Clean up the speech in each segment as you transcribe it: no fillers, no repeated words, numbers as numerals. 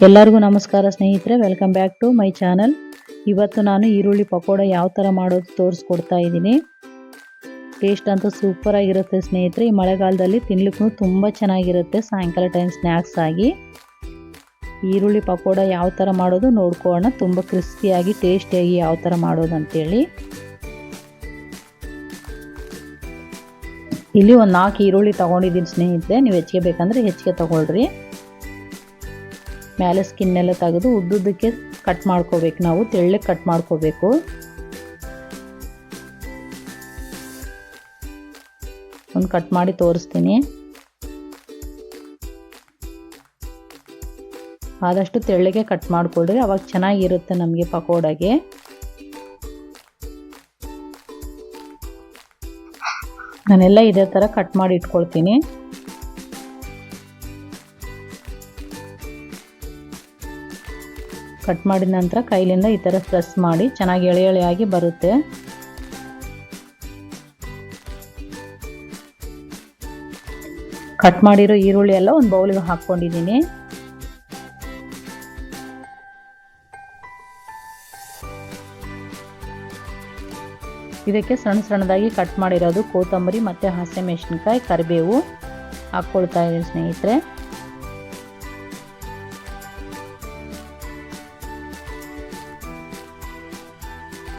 ಎಲ್ಲರಿಗೂ ನಮಸ್ಕಾರ ಸ್ನೇಹಿತರೆ, welcome back to my channel. ಇವತ್ತು ನಾನು ಈರುಳ್ಳಿ ಪಕೋಡ ಯಾವ ಥರ ಮಾಡೋದು ತೋರಿಸ್ಕೊಡ್ತಾ ಇದ್ದೀನಿ. ಟೇಸ್ಟ್ ಅಂತೂ ಸೂಪರ್ ಆಗಿರುತ್ತೆ ಸ್ನೇಹಿತರೆ. ಈ ಮಳೆಗಾಲದಲ್ಲಿ ತಿನ್ಲಿಕ್ಕೂ ತುಂಬ ಚೆನ್ನಾಗಿರುತ್ತೆ. ಸಾಯಂಕಾಲ ಟೈಮ್ ಸ್ನ್ಯಾಕ್ಸ್ ಆಗಿ ಈರುಳ್ಳಿ ಪಕೋಡ ಯಾವ ಥರ ಮಾಡೋದು ನೋಡ್ಕೊಳ್ಳೋಣ. ತುಂಬ ಕ್ರಿಸ್ಪಿಯಾಗಿ ಟೇಸ್ಟಿಯಾಗಿ ಯಾವ ಥರ ಮಾಡೋದು ಅಂತೇಳಿ. ಇಲ್ಲಿ ಒಂದು 4 ಈರುಳ್ಳಿ ತೊಗೊಂಡಿದ್ದೀನಿ ಸ್ನೇಹಿತರೆ. ನೀವು ಹೆಚ್ಚಿಗೆ ಬೇಕಂದರೆ ಹೆಚ್ಚಿಗೆ ತೊಗೊಳ್ರಿ. ಮೇಲೆ ಸ್ಕಿನ್ ಎಲ್ಲ ತೆಗೆದು ಉದ್ದುದಕ್ಕೆ ಕಟ್ ಮಾಡ್ಕೋಬೇಕು. ನಾವು ತೆಳ್ಳಗೆ ಕಟ್ ಮಾಡ್ಕೋಬೇಕು. ಒಂದು ಕಟ್ ಮಾಡಿ ತೋರಿಸ್ತೀನಿ. ಆದಷ್ಟು ತೆಳ್ಳಗೆ ಕಟ್ ಮಾಡ್ಕೊಳ್ರಿ, ಅವಾಗ ಚೆನ್ನಾಗಿರುತ್ತೆ ನಮಗೆ ಪಕೋಡಗೆ. ನಾನೆಲ್ಲ ಇದೇ ಥರ ಕಟ್ ಮಾಡಿ ಇಟ್ಕೊಳ್ತೀನಿ. ಕಟ್ ಮಾಡಿದ ನಂತರ ಕೈಲಿಂದ ಈ ಥರ ಪ್ರೆಸ್ ಮಾಡಿ ಚೆನ್ನಾಗಿ ಎಳೆ ಎಳೆಯಾಗಿ ಬರುತ್ತೆ. ಕಟ್ ಮಾಡಿರೋ ಈರುಳ್ಳಿ ಎಲ್ಲ ಒಂದು ಬೌಲಿಗೆ ಹಾಕ್ಕೊಂಡಿದ್ದೀನಿ. ಇದಕ್ಕೆ ಸಣ್ಣ ಸಣ್ಣದಾಗಿ ಕಟ್ ಮಾಡಿರೋದು ಕೊತ್ತಂಬರಿ ಮತ್ತು ಹಸಿಮೆಣಸಿನಕಾಯಿ, ಕರಿಬೇವು ಹಾಕ್ಕೊಳ್ತಾ ಇದ್ದೀನಿ ಸ್ನೇಹಿತರೆ.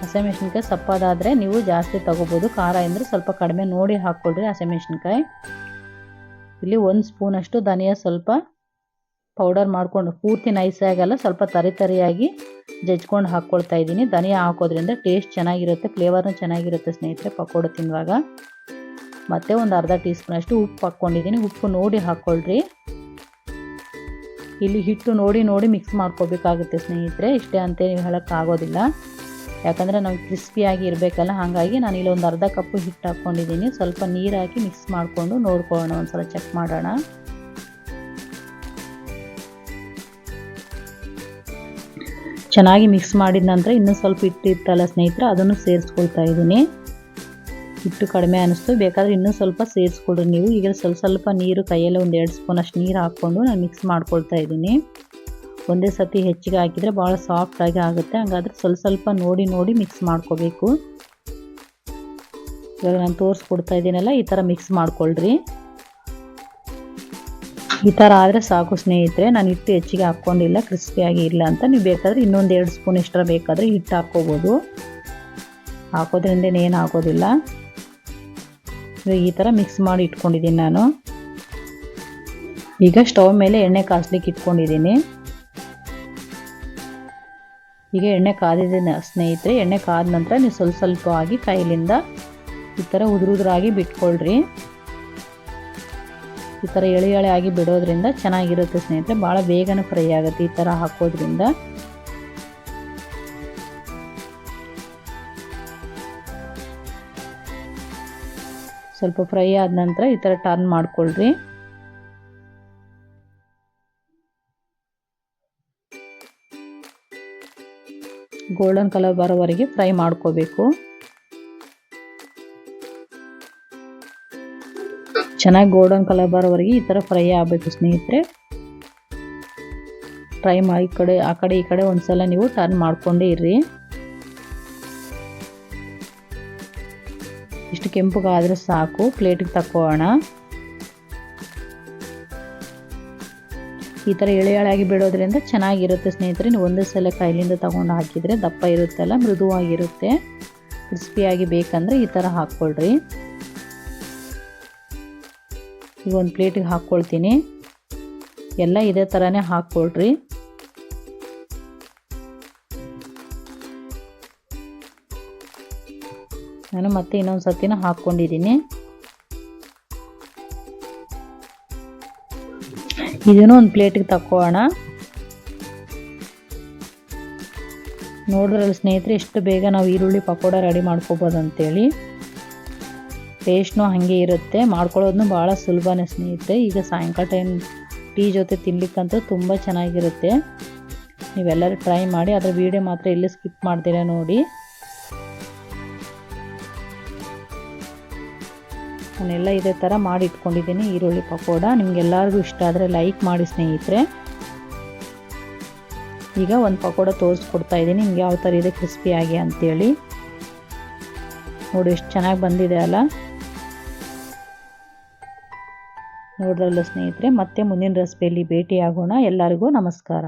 ಹಸಿಮೆಣಸಿನ್ಕಾಯಿ ಸಪ್ಪದಾದರೆ ನೀವು ಜಾಸ್ತಿ ತಗೋಬೋದು. ಖಾರ ಅಂದರೆ ಸ್ವಲ್ಪ ಕಡಿಮೆ ನೋಡಿ ಹಾಕ್ಕೊಳ್ರಿ ಹಸಿಮೆಣಸಿನ್ಕಾಯಿ. ಇಲ್ಲಿ 1 ಸ್ಪೂನಷ್ಟು ಧನಿಯಾ ಸ್ವಲ್ಪ ಪೌಡರ್ ಮಾಡಿಕೊಂಡು, ಪೂರ್ತಿ ನೈಸಾಗಲ್ಲ, ಸ್ವಲ್ಪ ತರಿಯಾಗಿ ಜಜ್ಕೊಂಡು ಹಾಕ್ಕೊಳ್ತಾ ಇದ್ದೀನಿ. ಧನಿಯಾ ಹಾಕೋದ್ರಿಂದ ಟೇಸ್ಟ್ ಚೆನ್ನಾಗಿರುತ್ತೆ, ಫ್ಲೇವರ್ನು ಚೆನ್ನಾಗಿರುತ್ತೆ ಸ್ನೇಹಿತರೆ ಪಕೋಡ ತಿನ್ನುವಾಗ. ಮತ್ತು ಒಂದು ಅರ್ಧ ಟೀ ಸ್ಪೂನಷ್ಟು ಉಪ್ಪು ಹಾಕ್ಕೊಂಡಿದ್ದೀನಿ. ಉಪ್ಪು ನೋಡಿ ಹಾಕ್ಕೊಳ್ರಿ. ಇಲ್ಲಿ ಹಿಟ್ಟು ನೋಡಿ ಮಿಕ್ಸ್ ಮಾಡ್ಕೋಬೇಕಾಗುತ್ತೆ ಸ್ನೇಹಿತರೆ. ಇಷ್ಟೇ ಅಂತೇಳಿ ಹೇಳೋಕ್ಕಾಗೋದಿಲ್ಲ, ಯಾಕಂದರೆ ನಾವು ಕ್ರಿಸ್ಪಿಯಾಗಿ ಇರಬೇಕಲ್ಲ. ಹಾಗಾಗಿ ನಾನು ಇಲ್ಲಿ ಒಂದು ಅರ್ಧ ಕಪ್ಪು ಹಿಟ್ಟು ಹಾಕ್ಕೊಂಡಿದ್ದೀನಿ. ಸ್ವಲ್ಪ ನೀರು ಹಾಕಿ ಮಿಕ್ಸ್ ಮಾಡಿಕೊಂಡು ನೋಡ್ಕೊಳ್ಳೋಣ, ಒಂದ್ಸಲ ಚೆಕ್ ಮಾಡೋಣ. ಚೆನ್ನಾಗಿ ಮಿಕ್ಸ್ ಮಾಡಿದ ನಂತರ ಇನ್ನೂ ಸ್ವಲ್ಪ ಹಿಟ್ಟು ಇತ್ತಲ್ಲ ಸ್ನೇಹಿತರೆ, ಅದನ್ನು ಸೇರಿಸ್ಕೊಳ್ತಾ ಇದ್ದೀನಿ. ಹಿಟ್ಟು ಕಡಿಮೆ ಅನ್ನಿಸ್ತು, ಬೇಕಾದರೆ ಇನ್ನೂ ಸ್ವಲ್ಪ ಸೇರಿಸ್ಕೊಳ್ರಿ ನೀವು. ಈಗ ಸ್ವಲ್ಪ ನೀರು, ಕೈಯಲ್ಲಿ ಒಂದು 2 ಸ್ಪೂನಷ್ಟು ನೀರು ಹಾಕ್ಕೊಂಡು ನಾನು ಮಿಕ್ಸ್ ಮಾಡ್ಕೊಳ್ತಾ ಇದ್ದೀನಿ. ಒಂದೇ ಸತಿ ಹೆಚ್ಚಿಗೆ ಹಾಕಿದರೆ ಭಾಳ ಸಾಫ್ಟಾಗಿ ಆಗುತ್ತೆ. ಹಾಗಾದರೆ ಸ್ವಲ್ಪ ನೋಡಿ ಮಿಕ್ಸ್ ಮಾಡ್ಕೋಬೇಕು. ಇವಾಗ ನಾನು ತೋರಿಸ್ಕೊಡ್ತಾ ಇದ್ದೀನಲ್ಲ, ಈ ಥರ ಮಿಕ್ಸ್ ಮಾಡ್ಕೊಳ್ರಿ. ಈ ಥರ ಆದರೆ ಸಾಕು ಸ್ನೇಹಿತರೆ. ನಾನು ಹಿಟ್ಟು ಹೆಚ್ಚಿಗೆ ಹಾಕ್ಕೊಂಡಿಲ್ಲ, ಕ್ರಿಸ್ಪಿಯಾಗಿ ಇಲ್ಲ ಅಂತ. ನೀವು ಬೇಕಾದರೆ ಇನ್ನೊಂದು 2 ಸ್ಪೂನ್ ಎಷ್ಟರ ಬೇಕಾದರೆ ಹಿಟ್ಟು ಹಾಕ್ಕೋಬೋದು. ಹಾಕೋದ್ರಿಂದ ಏನು ಆಗೋದಿಲ್ಲ. ಇವಾಗ ಈ ಥರ ಮಿಕ್ಸ್ ಮಾಡಿ ಇಟ್ಕೊಂಡಿದ್ದೀನಿ ನಾನು. ಈಗ ಸ್ಟವ್ ಮೇಲೆ ಎಣ್ಣೆ ಕಾಸ್ಲಿಕ್ಕೆ ಇಟ್ಕೊಂಡಿದ್ದೀನಿ. ಈಗ ಎಣ್ಣೆ ಕಾದಿದೆ ಸ್ನೇಹಿತರೆ. ಎಣ್ಣೆ ಕಾದ ನಂತರ ನೀವು ಸ್ವಲ್ಪವಾಗಿ ಕೈಲಿಂದ ಈ ಥರ ಉದುರಾಗಿ ಬಿಟ್ಕೊಳ್ರಿ. ಈ ಥರ ಎಳೆ ಆಗಿ ಬಿಡೋದ್ರಿಂದ ಚೆನ್ನಾಗಿರುತ್ತೆ ಸ್ನೇಹಿತರೆ. ಭಾಳ ಬೇಗನೆ ಫ್ರೈ ಆಗುತ್ತೆ ಈ ಥರ ಹಾಕೋದ್ರಿಂದ. ಸ್ವಲ್ಪ ಫ್ರೈ ಆದ ನಂತರ ಈ ಥರ ಟರ್ನ್ ಮಾಡ್ಕೊಳ್ರಿ. ಗೋಲ್ಡನ್ ಕಲರ್ ಬರೋವರೆಗೆ ಫ್ರೈ ಮಾಡ್ಕೋಬೇಕು. ಚೆನ್ನಾಗಿ ಗೋಲ್ಡನ್ ಕಲರ್ ಬರೋವರೆಗೆ ಈ ಥರ ಫ್ರೈ ಆಗಬೇಕು ಸ್ನೇಹಿತರೆ. ಫ್ರೈ ಮಾಡಿ ಆ ಕಡೆ ಈ ಕಡೆ ಒಂದ್ಸಲ ನೀವು ಟರ್ನ್ ಮಾಡ್ಕೊಂಡೇ ಇರ್ರಿ. ಇಷ್ಟು ಕೆಂಪಗಾದರೆ ಸಾಕು. ಪ್ಲೇಟಿಗೆ ತಕ್ಕೋಣ. ಈ ಥರ ಎಳೆಯಾಗಿ ಬಿಡೋದ್ರಿಂದ ಚೆನ್ನಾಗಿರುತ್ತೆ ಸ್ನೇಹಿತರೆ. ನೀವು ಒಂದೇ ಸಲ ಕೈಲಿಂದ ತಗೊಂಡು ಹಾಕಿದರೆ ದಪ್ಪ ಇರುತ್ತಲ್ಲ, ಮೃದುವಾಗಿರುತ್ತೆ. ಕ್ರಿಸ್ಪಿಯಾಗಿ ಬೇಕಂದರೆ ಈ ಥರ ಹಾಕ್ಕೊಳ್ರಿ. ಈಗ ಒಂದು ಪ್ಲೇಟಿಗೆ ಹಾಕ್ಕೊಳ್ತೀನಿ. ಎಲ್ಲ ಇದೇ ಥರನೇ ಹಾಕ್ಕೊಳ್ರಿ. ನಾನು ಮತ್ತೆ ಇನ್ನೊಂದು ಸತಿನ ಹಾಕ್ಕೊಂಡಿದ್ದೀನಿ. ಇದನ್ನು ಒಂದು ಪ್ಲೇಟಿಗೆ ತಕ್ಕೋಣ. ನೋಡಿದ್ರಲ್ಲ ಸ್ನೇಹಿತರೆ, ಎಷ್ಟು ಬೇಗ ನಾವು ಈರುಳ್ಳಿ ಪಕೋಡ ರೆಡಿ ಮಾಡ್ಕೋಬೋದು ಅಂತೇಳಿ. ಟೇಸ್ಟ್ನೂ ಹಾಗೆ ಇರುತ್ತೆ, ಮಾಡ್ಕೊಳ್ಳೋದನ್ನು ಭಾಳ ಸುಲಭನೇ ಸ್ನೇಹಿತರೆ. ಈಗ ಸಾಯಂಕಾಲ ಟೈಮ್ ಟೀ ಜೊತೆ ತಿನ್ಲಿಕ್ಕಂತೂ ತುಂಬ ಚೆನ್ನಾಗಿರುತ್ತೆ. ನೀವೆಲ್ಲರೂ ಟ್ರೈ ಮಾಡಿ. ಅದರ ವಿಡಿಯೋ ಮಾತ್ರ ಇಲ್ಲಿ ಸ್ಕಿಪ್ ಮಾಡ್ತೀರಾ ನೋಡಿ. ನಾನೆಲ್ಲ ಇದೇ ಥರ ಮಾಡಿ ಇಟ್ಕೊಂಡಿದ್ದೀನಿ ಈರುಳ್ಳಿ ಪಕೋಡ. ನಿಮಗೆಲ್ಲರಿಗೂ ಇಷ್ಟ ಆದರೆ ಲೈಕ್ ಮಾಡಿ ಸ್ನೇಹಿತರೆ. ಈಗ ಒಂದು ಪಕೋಡ ತೋರಿಸ್ಕೊಡ್ತಾ ಇದ್ದೀನಿ ನಿಮ್ಗೆ ಯಾವ ಥರ ಇದೆ ಕ್ರಿಸ್ಪಿಯಾಗಿ ಅಂತೇಳಿ. ನೋಡಿ ಎಷ್ಟು ಚೆನ್ನಾಗಿ ಬಂದಿದೆ ಅಲ್ಲ. ನೋಡ್ರಲ್ಲ ಸ್ನೇಹಿತರೆ, ಮತ್ತೆ ಮುಂದಿನ ರೆಸಿಪಿಯಲ್ಲಿ ಭೇಟಿಯಾಗೋಣ. ಎಲ್ಲರಿಗೂ ನಮಸ್ಕಾರ.